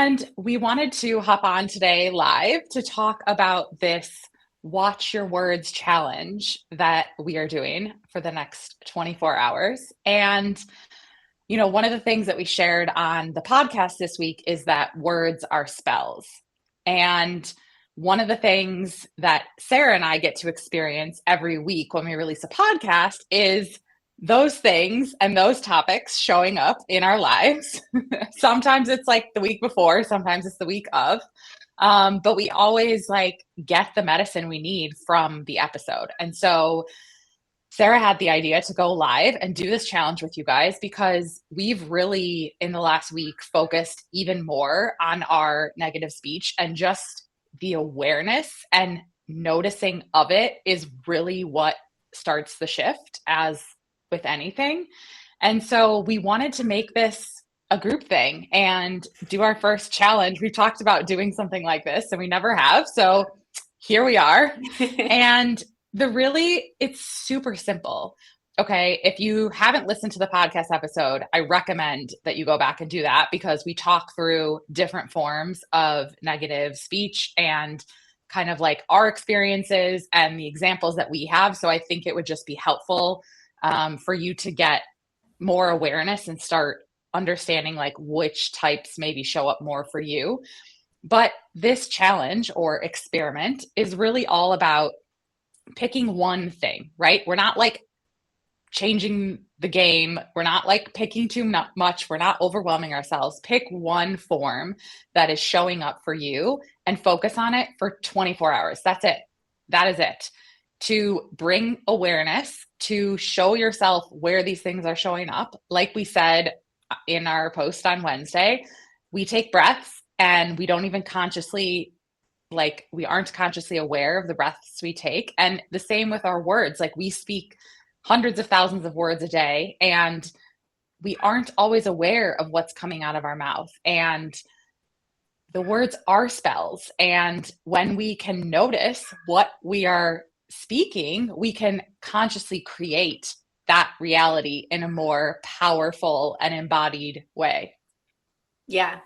And we wanted to hop on today live to talk about this Watch Your Words challenge that we are doing for the next 24 hours. And, one of the things that we shared on the podcast this week is that words are spells. And one of the things that Sarah and I get to experience every week when we release a podcast is those things and those topics showing up in our lives. Sometimes it's like the week before, sometimes it's the week of. But we always like get the medicine we need from the episode. And so Sarah had the idea to go live and do this challenge with you guys because we've really, in the last week, focused even more on our negative speech, and just the awareness and noticing of it is really what starts the shift, as with anything. And so we wanted to make this a group thing and do our first challenge. We talked about doing something like this and we never have. So here we are. And it's super simple. Okay. If you haven't listened to the podcast episode, I recommend that you go back and do that because we talk through different forms of negative speech and kind of like our experiences and the examples that we have. So I think it would just be helpful for you to get more awareness and start understanding like which types maybe show up more for you. But this challenge or experiment is really all about picking one thing, right? We're not like changing the game. We're not like picking too much. We're not overwhelming ourselves. Pick one form that is showing up for you and focus on it for 24 hours. That's it. That is it. To bring awareness, to show yourself where these things are showing up. Like we said in our post on Wednesday, we take breaths and we don't even consciously, like we aren't consciously aware of the breaths we take. And the same with our words. Like we speak hundreds of thousands of words a day and we aren't always aware of what's coming out of our mouth. And the words are spells. And when we can notice what we are speaking, we can consciously create that reality in a more powerful and embodied way. Yeah.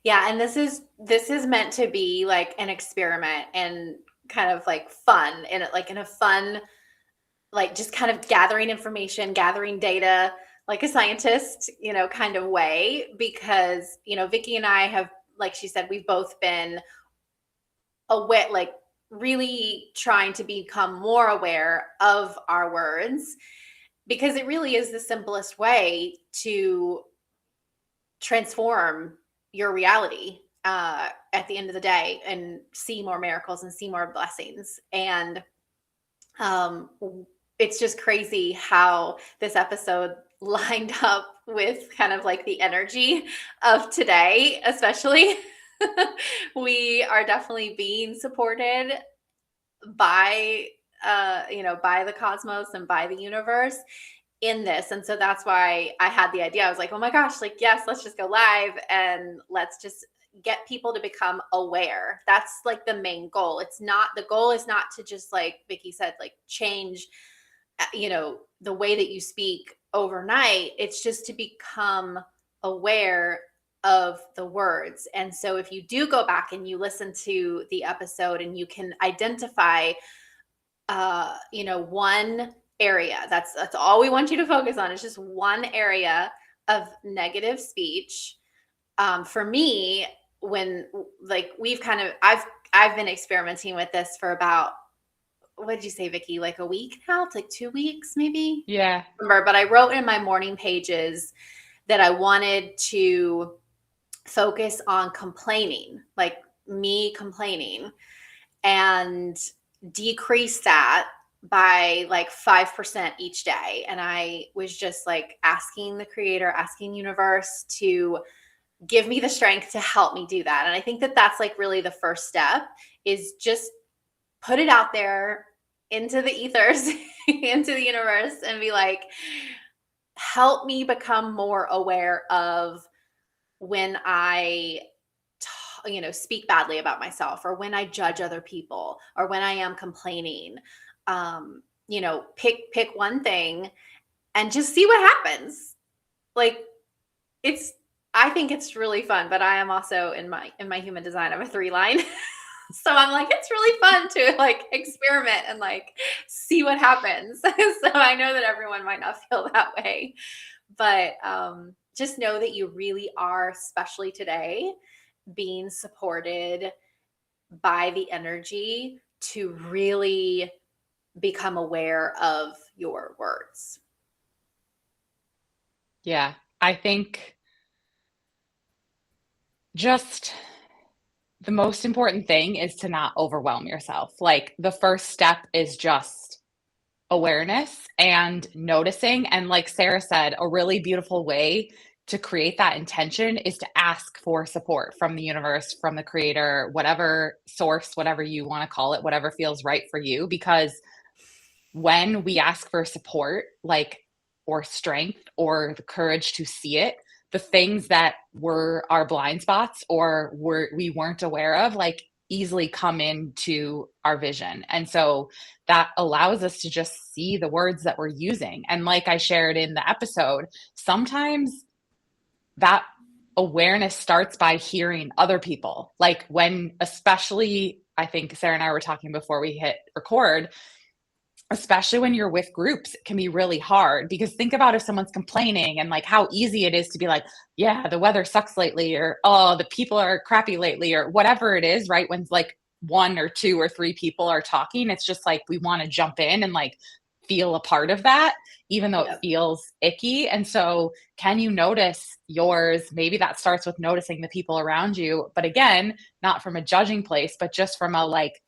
Yeah. And this is meant to be like an experiment and kind of like fun, and like in a fun, like just kind of gathering information, gathering data, like a scientist, kind of way, because, Vicki and I have, like she said, we've both been aware, like really trying to become more aware of our words, because it really is the simplest way to transform your reality at the end of the day and see more miracles and see more blessings. And it's just crazy how this episode lined up with kind of like the energy of today, especially. We are definitely being supported by by the cosmos and by the universe in this. And so that's why I had the idea. I was like, oh my gosh, like, yes, let's just go live and let's just get people to become aware. That's like the main goal. The goal is not to just, like Vicki said, like change, the way that you speak overnight. It's just to become aware of the words. And so if you do go back and you listen to the episode and you can identify, one area, that's all we want you to focus on. It's just one area of negative speech. For me, when like I've been experimenting with this for about, what did you say, Vicki? Like a week now? It's like 2 weeks, maybe. Yeah. But I wrote in my morning pages that I wanted to focus on complaining, like me complaining, and decrease that by like 5% each day. And I was just like asking the creator, asking universe to give me the strength to help me do that. And I think that that's like really the first step, is just put it out there into the ethers, into the universe, and be like, help me become more aware of when I speak badly about myself, or when I judge other people, or when I am complaining. Pick one thing and just see what happens. Like, I think it's really fun, but I am also in my human design, I'm a 3 line. So I'm like, it's really fun to like experiment and like see what happens. So I know that everyone might not feel that way, but just know that you really are, especially today, being supported by the energy to really become aware of your words. Yeah. I think just the most important thing is to not overwhelm yourself. Like the first step is just awareness and noticing. And like Sarah said, a really beautiful way to create that intention is to ask for support from the universe, from the creator, whatever source, whatever you want to call it, whatever feels right for you. Because when we ask for support, like, or strength or the courage to see it, the things that were our blind spots or we weren't aware of, like, easily come into our vision. And so that allows us to just see the words that we're using. And like I shared in the episode, sometimes that awareness starts by hearing other people. Like when, especially, I think Sarah and I were talking before we hit record, especially when you're with groups, it can be really hard because think about if someone's complaining and like how easy it is to be like, yeah, the weather sucks lately, or oh, the people are crappy lately, or whatever it is, right? When like one or two or three people are talking, it's just like we want to jump in and like feel a part of that, even though it Yep. feels icky. And so, can you notice yours? Maybe that starts with noticing the people around you. But again, not from a judging place, but just from a like,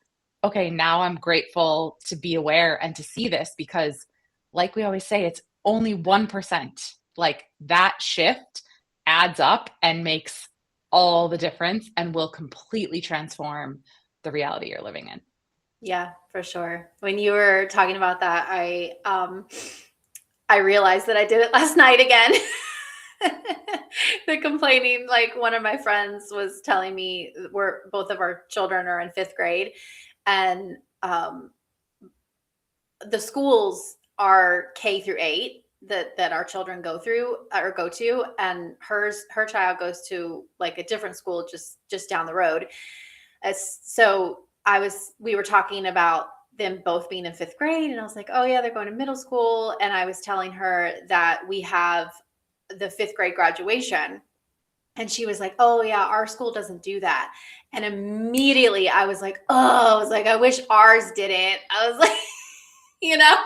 okay, now I'm grateful to be aware and to see this because, like we always say, it's only 1%. Like that shift adds up and makes all the difference and will completely transform the reality you're living in. Yeah, for sure. When you were talking about that, I realized that I did it last night again. The complaining, like one of my friends was telling me we're both of our children are in 5th grade, and the schools are K through 8 that our children go through or go to, and her child goes to like a different school just down the road. So we were talking about them both being in 5th grade, and I was like, oh yeah, they're going to middle school, and I was telling her that we have the 5th grade graduation, and she was like, oh yeah, our school doesn't do that. And immediately I was like, oh, I was like, I wish ours didn't. I was like, you know,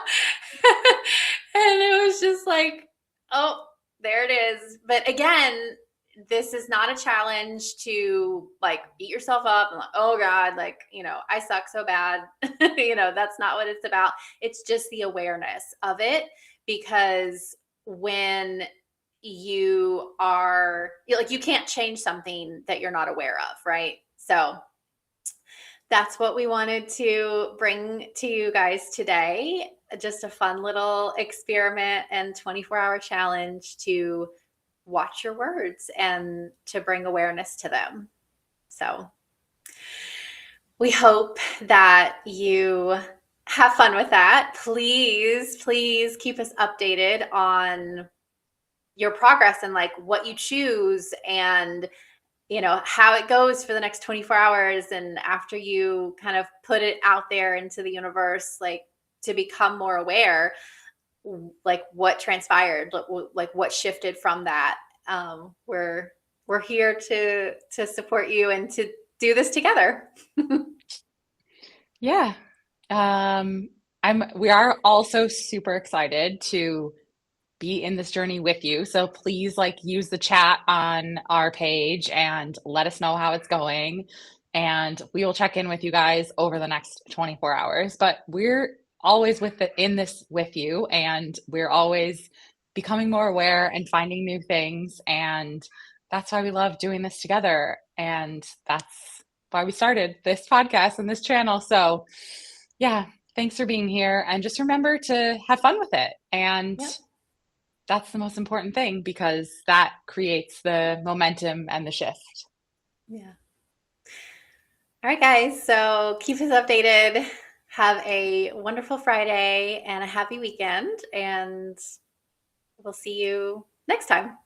and it was just like, oh, there it is. But again, this is not a challenge to like beat yourself up and like, oh God, like, I suck so bad. That's not what it's about. It's just the awareness of it, because when you can't change something that you're not aware of, right? So that's what we wanted to bring to you guys today. Just a fun little experiment and 24-hour challenge to watch your words and to bring awareness to them. So we hope that you have fun with that. Please, please keep us updated on your progress and like what you choose and how it goes for the next 24 hours. And after you kind of put it out there into the universe, like to become more aware, like what transpired, like what shifted from that. We're here to support you and to do this together. Yeah. We are also super excited to be in this journey with you. So please like use the chat on our page and let us know how it's going. And we will check in with you guys over the next 24 hours. But we're always in this with you, and we're always becoming more aware and finding new things. And that's why we love doing this together. And that's why we started this podcast and this channel. So yeah, thanks for being here. And just remember to have fun with it. And Yep. that's the most important thing because that creates the momentum and the shift. Yeah. All right, guys. So keep us updated. Have a wonderful Friday and a happy weekend. And we'll see you next time.